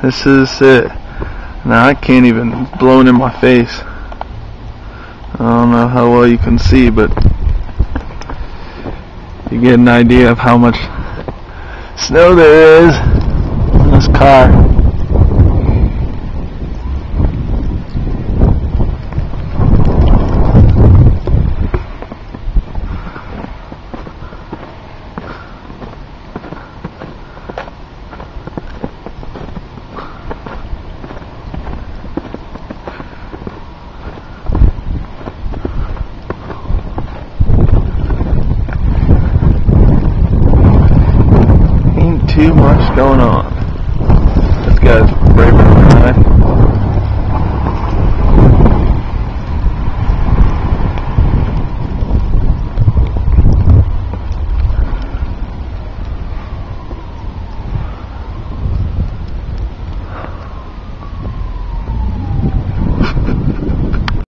This is it. Now I can't even blow it in my face. I don't know how well you can see, but you get an idea of how much snow there is in this car. Too much going on.